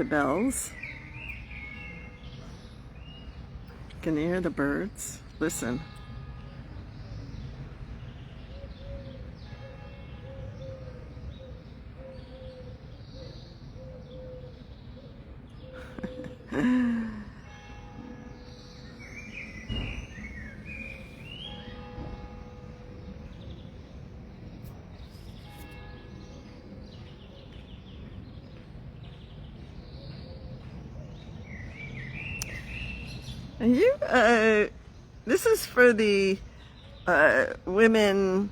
the bells. Can you hear the birds? Listen. This is for the women,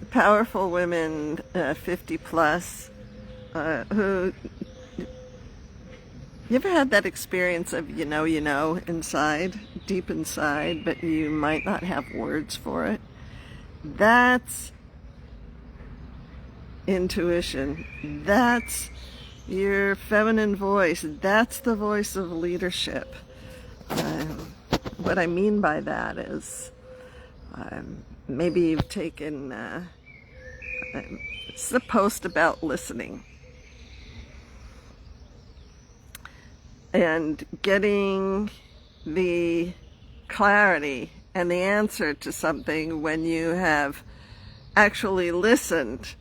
powerful women, 50 plus, who, you ever had that experience of you know inside, deep inside, but you might not have words for it? That's intuition. That's your feminine voice. That's the voice of leadership. What I mean by that is, maybe you've taken, it's the post about listening and getting the clarity and the answer to something when you have actually listened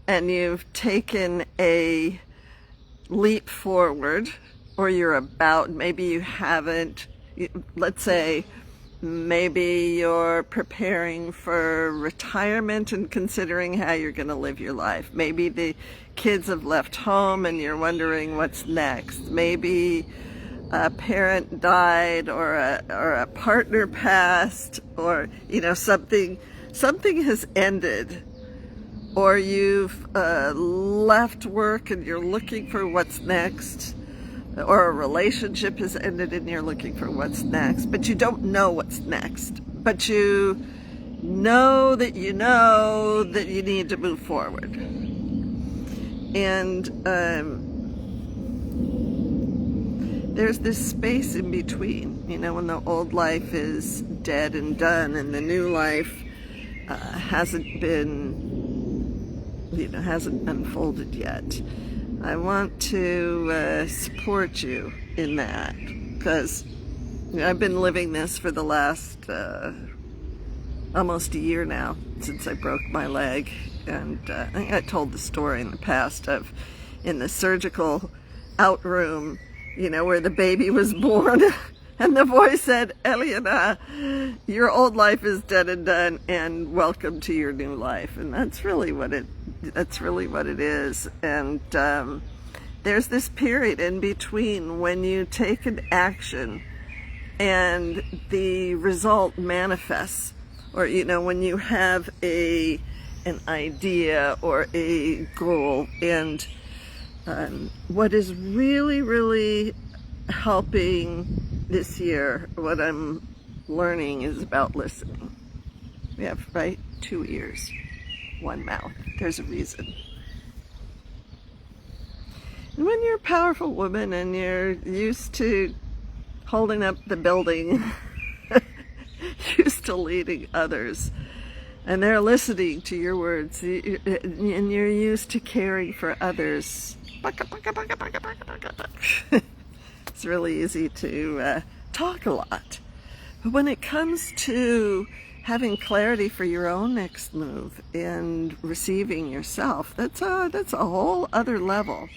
and you've taken a leap forward, or you're about, maybe you haven't. Let's say maybe you're preparing for retirement and considering how you're going to live your life. Maybe the kids have left home and you're wondering what's next. Maybe a parent died, or a partner passed, or something has ended, or you've left work and you're looking for what's next. Or a relationship has ended and you're looking for what's next, but you don't know what's next. But you know that you need to move forward. And there's this space in between, when the old life is dead and done and the new life hasn't unfolded yet. I want to support you in that, because I've been living this for the last almost a year now, since I broke my leg. And I think I told the story in the past of in the surgical out room, where the baby was born and the voice said, "Eliana, your old life is dead and done, and welcome to your new life." And that's really what it is. And there's this period in between when you take an action and the result manifests, or when you have an idea or a goal. And what is really helping this year, what I'm learning, is about listening. We have, right, 2 ears, 1 mouth. There's a reason. And when you're a powerful woman and you're used to holding up the building, used to leading others, and they're listening to your words, and you're used to caring for others, it's really easy to talk a lot. But when it comes to having clarity for your own next move and receiving yourself, that's a whole other level.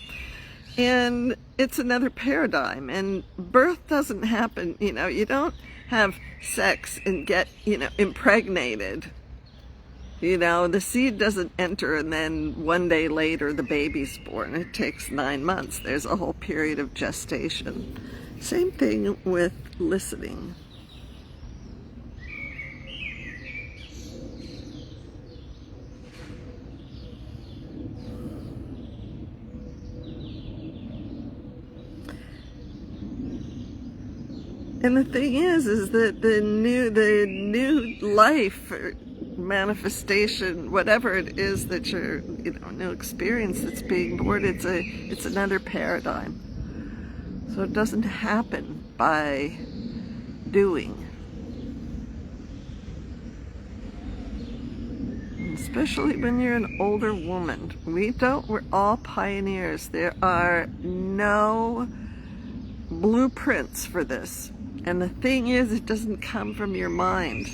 And it's another paradigm. And birth doesn't happen, you don't have sex and get, impregnated. The seed doesn't enter and then one day later the baby's born. It takes 9 months. There's a whole period of gestation. Same thing with listening. And the thing is that the new life, or manifestation, whatever it is that you're, new experience that's being born, it's another paradigm. So it doesn't happen by doing. And especially when you're an older woman. We're all pioneers. There are no blueprints for this. And the thing is, it doesn't come from your mind.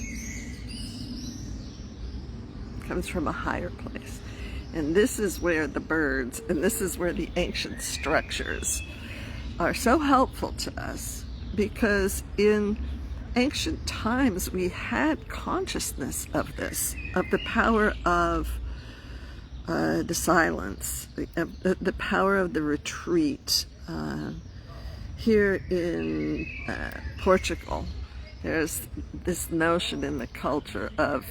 It comes from a higher place. And this is where the birds, and this is where the ancient structures are so helpful to us, because in ancient times we had consciousness of this, of the power of the silence, the power of the retreat. Here in Portugal, there's this notion in the culture of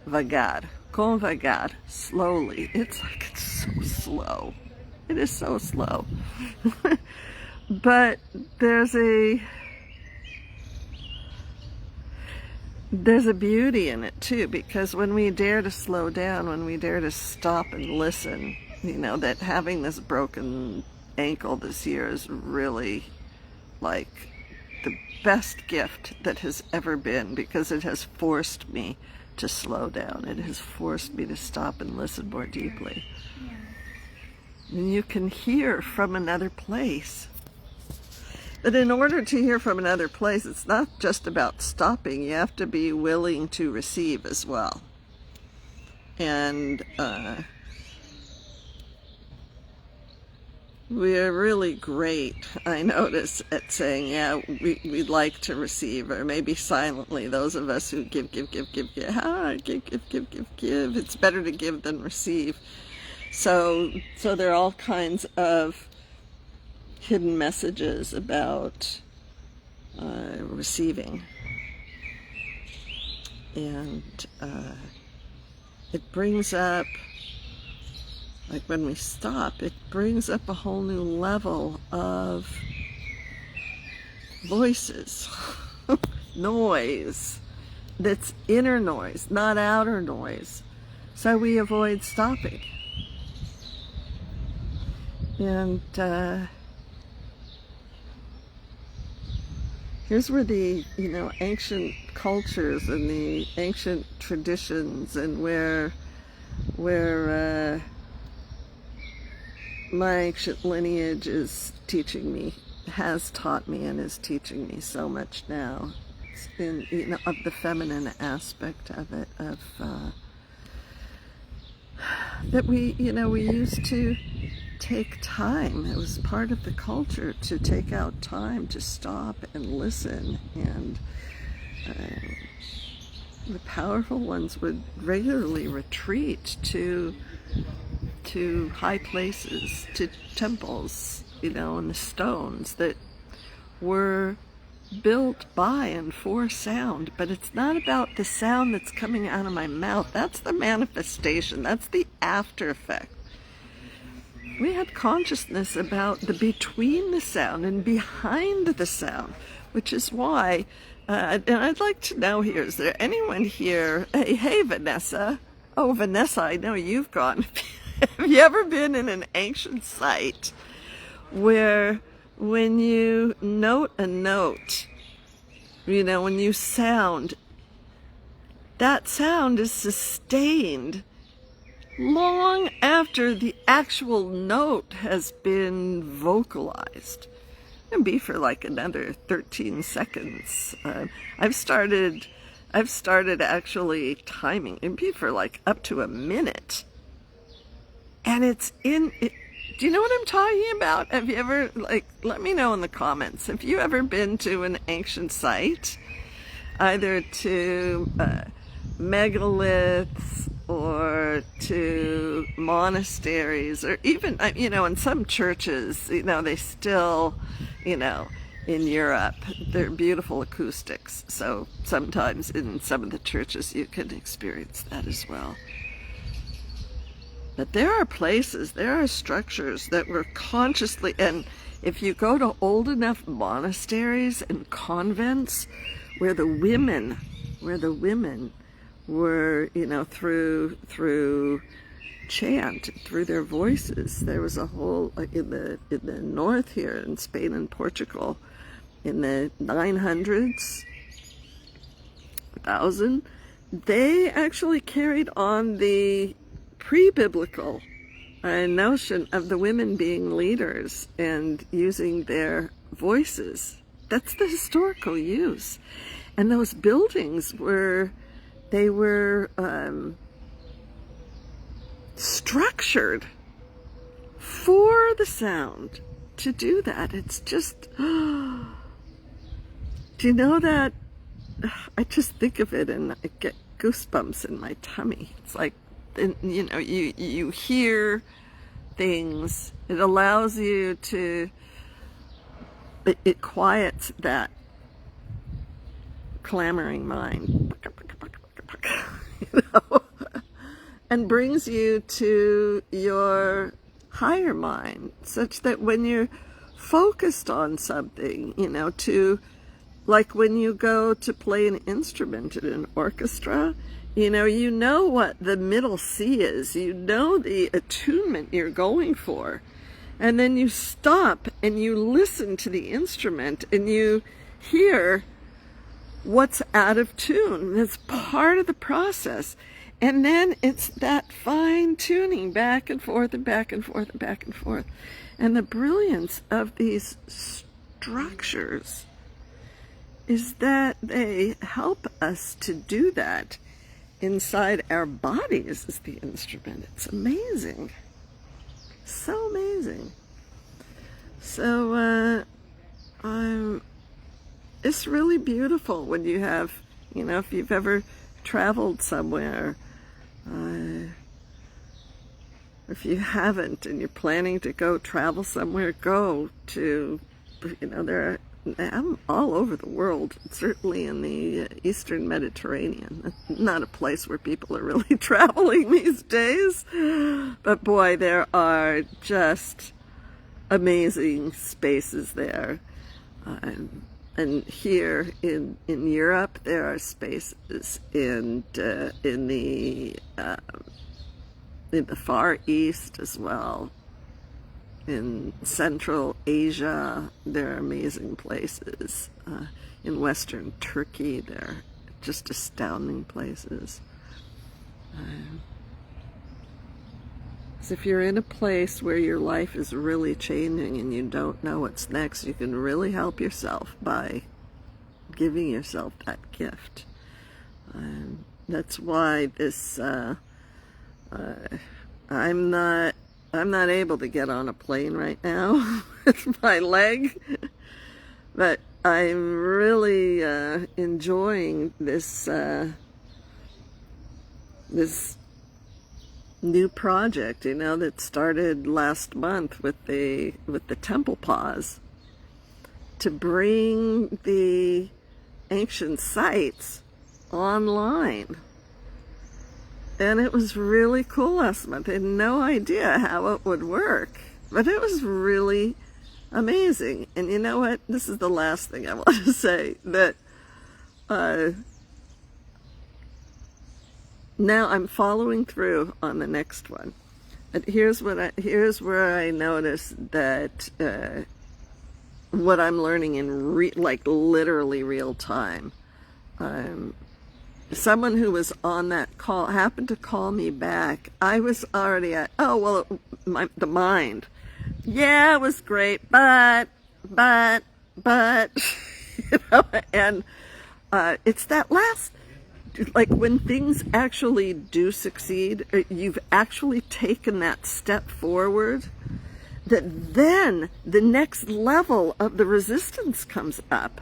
vagar, com vagar, slowly. It's like, it's so slow. It is so slow. But there's a beauty in it too, because when we dare to slow down, when we dare to stop and listen, you know, that having this broken ankle this year is really like the best gift that has ever been, because it has forced me to slow down. It has forced me to stop and listen more deeply. And you can hear from another place. But in order to hear from another place, it's not just about stopping. You have to be willing to receive as well. And we're really great, I notice, at saying, yeah, we'd like to receive, or maybe silently, those of us who give. It's better to give than receive. So there are all kinds of hidden messages about receiving. And it brings up, like when we stop, it brings up a whole new level of voices, noise, that's inner noise, not outer noise. So we avoid stopping. And here's where the, you know, ancient cultures and the ancient traditions, and where my ancient lineage is teaching me, has taught me, and is teaching me so much now. It's been, you know, of the feminine aspect of it, of that we used to take time. It was part of the culture to take out time to stop and listen, and the powerful ones would regularly retreat to high places, to temples, you know, and the stones that were built by and for sound. But it's not about the sound that's coming out of my mouth. That's the manifestation. That's the after effect. We had consciousness about the between the sound and behind the sound, which is why, and I'd like to know here, is there anyone here? Hey, Vanessa. Oh, Vanessa, I know you've gone. Have you ever been in an ancient site where when you note a note, you know, when you sound, that sound is sustained long after the actual note has been vocalized? It can be for like another 13 seconds. I've started actually timing. It can be for like up to a minute. And it's in it. Do you know what I'm talking about? Have you ever, like, let me know in the comments. Have you ever been to an ancient site? Either to megaliths or to monasteries, or even, you know, in some churches, you know, they still, you know, in Europe, they're beautiful acoustics. So sometimes in some of the churches you can experience that as well. But there are places, there are structures that were consciously, and if you go to old enough monasteries and convents where the women were, you know, through chant, through their voices. There was a whole, in the north here in Spain and Portugal, in the 900s, 1000, they actually carried on the pre-biblical notion of the women being leaders and using their voices. That's the historical use. And those buildings were, they were structured for the sound to do that. It's just, do you know that? I just think of it and I get goosebumps in my tummy. It's like, you know, you hear things. It allows you to, it quiets that clamoring mind, you know, and brings you to your higher mind, such that when you're focused on something, you know, like when you go to play an instrument in an orchestra, you know what the middle C is, you know the attunement you're going for, and then you stop and you listen to the instrument and you hear what's out of tune. That's part of the process. And then it's that fine tuning back and forth and back and forth and back and forth. And the brilliance of these structures is that they help us to do that inside our bodies as the instrument. It's amazing. So amazing. So it's really beautiful when you have, you know, if you've ever traveled somewhere, if you haven't and you're planning to go travel somewhere, go to, you know, I'm all over the world, certainly in the Eastern Mediterranean. It's not a place where people are really traveling these days, but boy, there are just amazing spaces there. And here in Europe, there are spaces in the Far East as well. In Central Asia, there are amazing places. In Western Turkey, there are just astounding places. So if you're in a place where your life is really changing and you don't know what's next, you can really help yourself by giving yourself that gift. That's why this, I'm not able to get on a plane right now with my leg, but I'm really enjoying this this new project, you know, that started last month with the Temple Pause, to bring the ancient sites online. And it was really cool last month. I had no idea how it would work, but it was really amazing. And you know what? This is the last thing I want to say, that now I'm following through on the next one. But here's where I notice that what I'm learning in like literally real time. Someone who was on that call happened to call me back. I was already at, the mind. Yeah, it was great, but, you know, and it's that last, like when things actually do succeed, you've actually taken that step forward, that then the next level of the resistance comes up.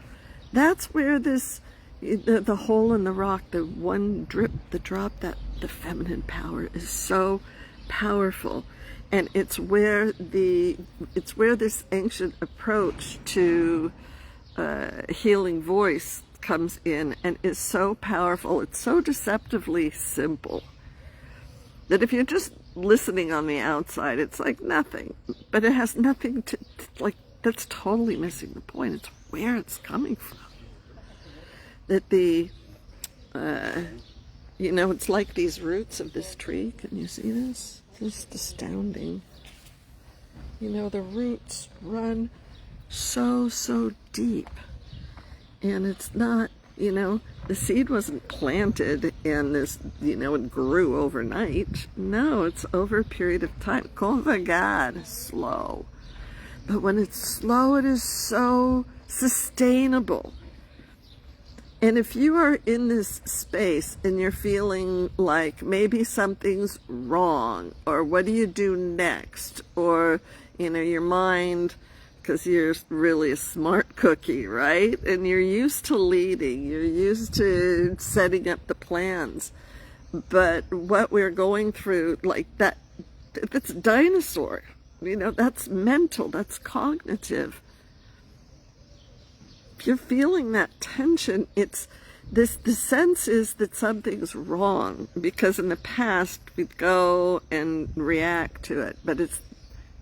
That's where this, the hole in the rock, the one drip, the drop, that the feminine power is so powerful. And it's where this ancient approach to healing voice comes in and is so powerful. It's so deceptively simple that if you're just listening on the outside, it's like nothing. But it has nothing to like, that's totally missing the point. It's where it's coming from. That the, you know, it's like these roots of this tree. Can you see this? It's just astounding. You know, the roots run so deep. And it's not You know, the seed wasn't planted and this, you know, it grew overnight. No, it's over a period of time. Com vagar, slow. But when it's slow, it is so sustainable. And if you are in this space and you're feeling like maybe something's wrong, or what do you do next? Or, you know, your mind, because you're really a smart cookie, right? And you're used to leading, you're used to setting up the plans. But what we're going through, like that's dinosaur, you know, that's mental, that's cognitive. If you're feeling that tension, it's the sense is that something's wrong, because in the past we'd go and react to it, but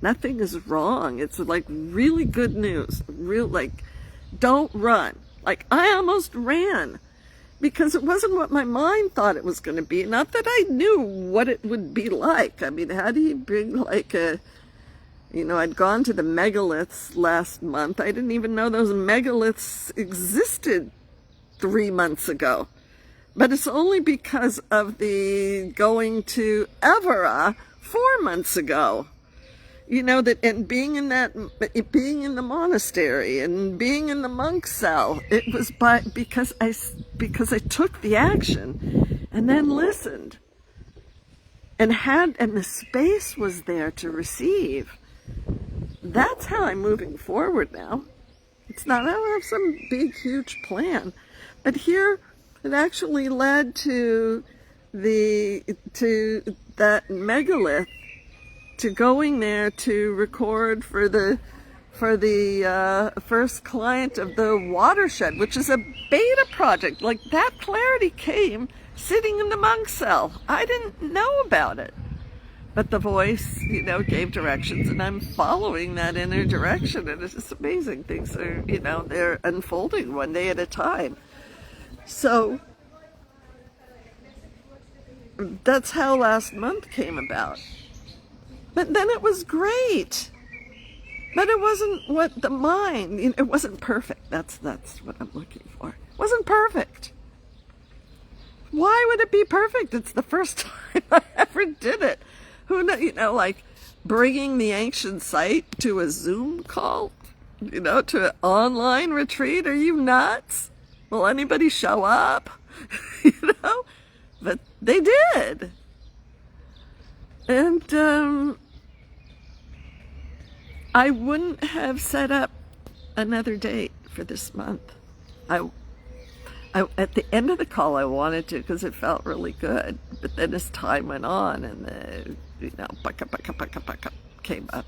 nothing is wrong. It's like really good news. Like, don't run. Like, I almost ran because it wasn't what my mind thought it was going to be. Not that I knew what it would be like. I mean, how do you bring like you know, I'd gone to the megaliths last month. I didn't even know those megaliths existed 3 months ago. But it's only because of the going to Evora 4 months ago. You know, that, and being in the monastery and being in the monk cell, it was because I took the action and then listened and the space was there to receive. That's how I'm moving forward now. It's not, I don't have some big, huge plan. But here, it actually led to that megalith, to going there to record for the first client of the watershed, which is a beta project. Like, that clarity came sitting in the monk cell. I didn't know about it. But the voice, you know, gave directions, and I'm following that inner direction, and it's just amazing. Things are, you know, they're unfolding one day at a time. So that's how last month came about. But then it was great. But it wasn't what the mind, you know, it wasn't perfect. That's what I'm looking for. It wasn't perfect. Why would it be perfect? It's the first time I ever did it. Who knows, you know, like bringing the ancient site to a Zoom call, you know, to an online retreat. Are you nuts? Will anybody show up? You know? But they did. And I wouldn't have set up another date for this month. I at the end of the call I wanted to, because it felt really good. But then as time went on and the, you know, baka came up.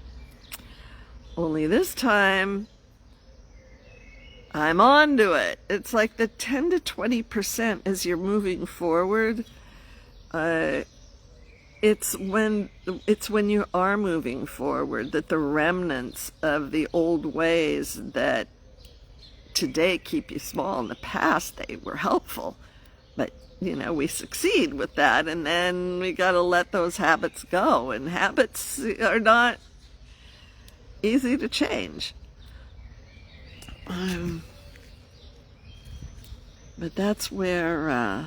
Only this time I'm on to it. It's like the 10 to 20% as you're moving forward. It's when you are moving forward that the remnants of the old ways that today keep you small, in the past they were helpful, but you know, we succeed with that, and then we got to let those habits go, and habits are not easy to change. But that's where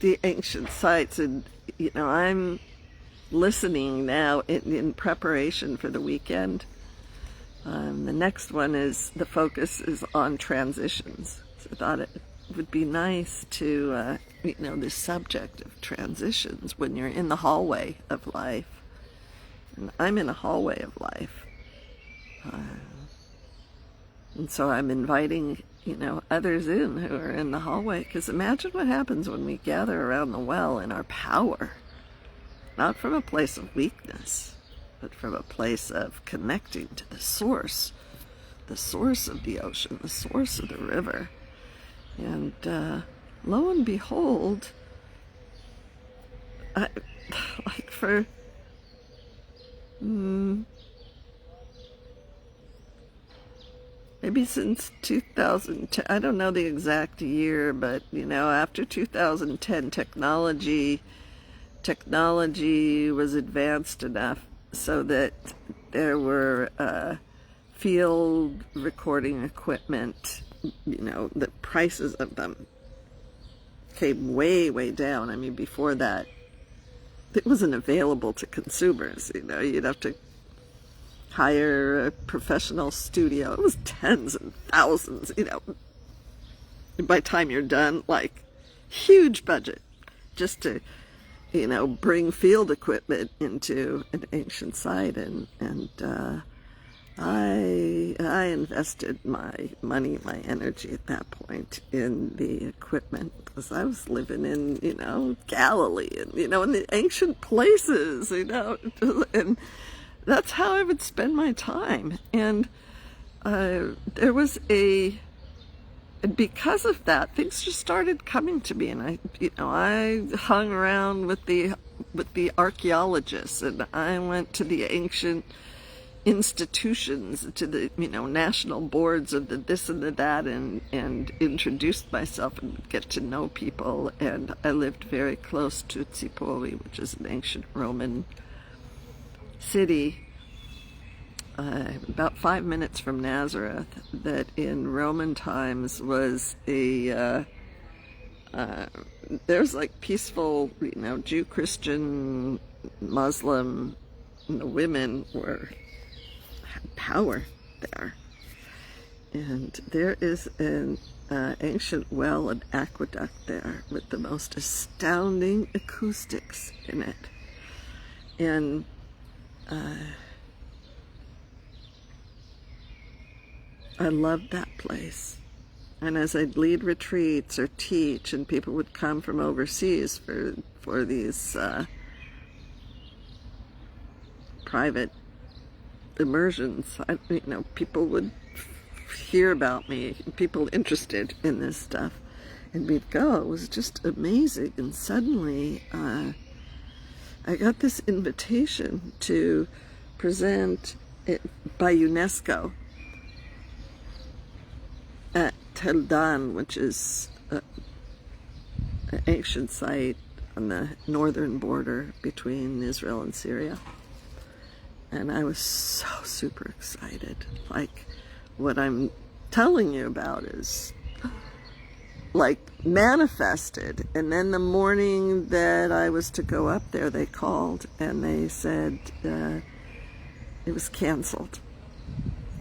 the ancient sites, and you know, I'm listening now in preparation for the weekend. The next one is, the focus is on transitions. So I thought it would be nice to, you know, this subject of transitions when you're in the hallway of life. And I'm in a hallway of life. And so I'm inviting, you know, others in who are in the hallway, because imagine what happens when we gather around the well in our power. Not from a place of weakness, but from a place of connecting to the source of the ocean, the source of the river. And lo and behold, like for maybe since 2010, I don't know the exact year, but you know, after 2010, technology was advanced enough so that there were field recording equipment, the prices of them came way, way down. I mean, before that, it wasn't available to consumers. You'd have to hire a professional studio. It was tens and thousands, by the time you're done, like, huge budget just to, bring field equipment into an ancient site. And I invested my money, my energy at that point in the equipment, because I was living in, Galilee and, in the ancient places, and that's how I would spend my time. And there was because of that, things just started coming to me, and I hung around with the archaeologists, and I went to the ancient institutions, to the national boards of the this and the that, and introduced myself and get to know people. And I lived very close to Tsipori, which is an ancient Roman city, about 5 minutes from Nazareth, that in Roman times was there's like peaceful, Jew, Christian, Muslim, the women had power there. And there is an ancient well and aqueduct there with the most astounding acoustics in it. And I loved that place. And as I'd lead retreats or teach, and people would come from overseas for these private immersions, people would hear about me, people interested in this stuff, and we'd go. It was just amazing. And suddenly I got this invitation to present it by UNESCO at Tel Dan, which is an ancient site on the northern border between Israel and Syria. And I was so super excited. Like, what I'm telling you about is like manifested. And then the morning that I was to go up there, they called and they said it was canceled.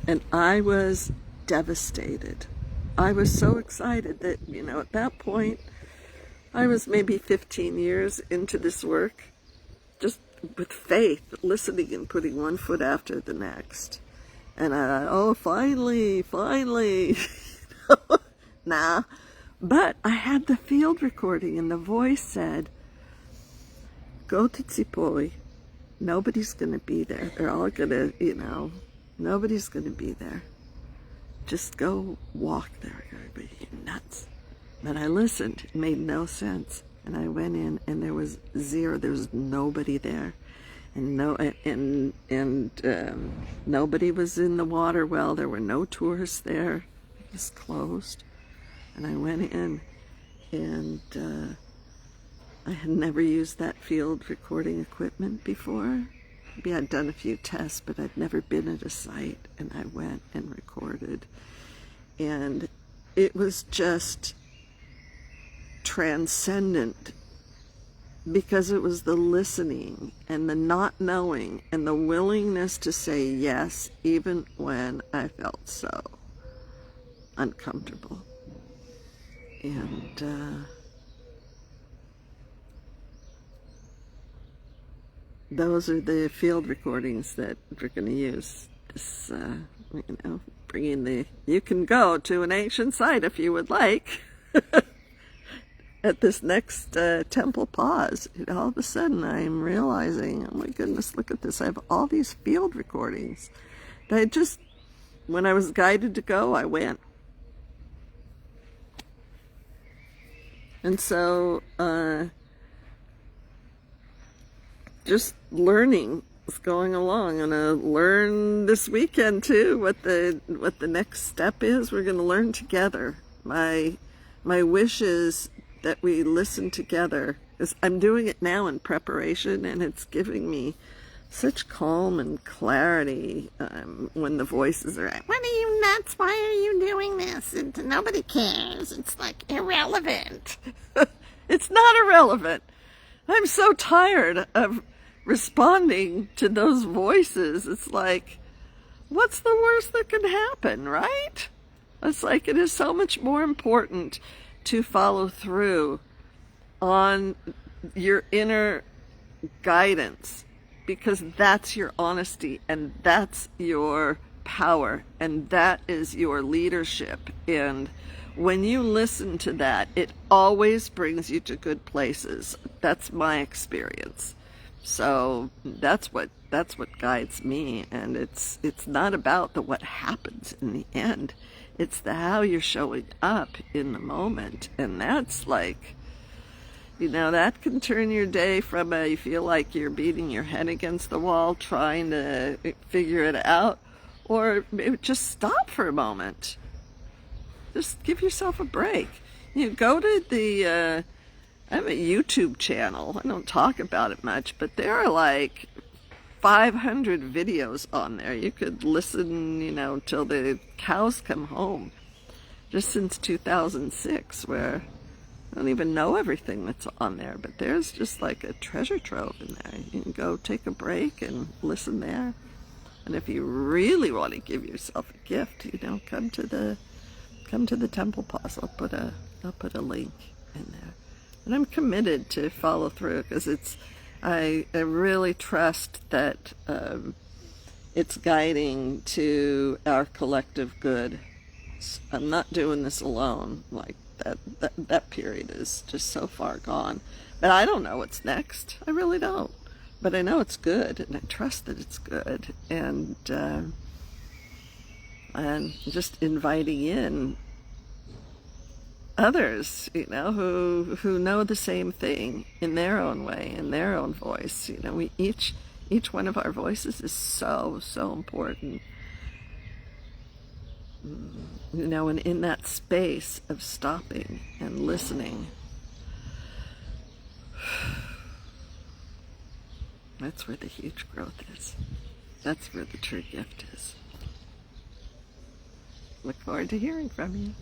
And I was devastated. I was so excited that, at that point, I was maybe 15 years into this work, just with faith, listening and putting one foot after the next. And I thought, oh, finally, nah. But I had the field recording, and the voice said, go to Tsipori. Nobody's going to be there. They're all going to, nobody's going to be there. Just go walk there. You're nuts. But I listened. It made no sense. And I went in, and there was zero. There was nobody there, and nobody was in the water well. There were no tourists there. It was closed. And I went in, and I had never used that field recording equipment before. Maybe I'd done a few tests, but I'd never been at a site, and I went and recorded. And it was just transcendent, because it was the listening and the not knowing and the willingness to say yes, even when I felt so uncomfortable. And those are the field recordings that we're going to use. This, bringing you can go to an ancient site if you would like. At this next temple pause, all of a sudden I'm realizing, oh my goodness, look at this. I have all these field recordings. When I was guided to go, I went. And so, just learning is going along. I'm going to learn this weekend too what the next step is. We're going to learn together. My wish is that we listen together, because I'm doing it now in preparation, and it's giving me such calm and clarity when the voices are like, what are you nuts? Why are you doing this? And nobody cares. It's like irrelevant. It's not irrelevant. I'm so tired of responding to those voices. It's like, what's the worst that can happen, right? It's like it is so much more important to follow through on your inner guidance, because that's your honesty and that's your power and that is your leadership. And when you listen to that, it always brings you to good places. That's my experience. So that's what guides me. And it's not about the what happens in the end. It's the how you're showing up in the moment. And that's like, that can turn your day from you feel like you're beating your head against the wall trying to figure it out, or maybe just stop for a moment. Just give yourself a break. Go to I have a YouTube channel. I don't talk about it much, but there are like 500 videos on there. You could listen, till the cows come home. Just since 2006, where I don't even know everything that's on there, but there's just like a treasure trove in there. You can go take a break and listen there. And if you really want to give yourself a gift, come to the Temple Pause. I'll put a link in there. And I'm committed to follow through, because I really trust that it's guiding to our collective good. I'm not doing this alone. Like that period is just so far gone. But I don't know what's next. I really don't. But I know it's good, and I trust that it's good. And just inviting in others, who know the same thing in their own way, in their own voice. We each one of our voices is so important. And in that space of stopping and listening, that's where the huge growth is. That's where the true gift is. Look forward to hearing from you.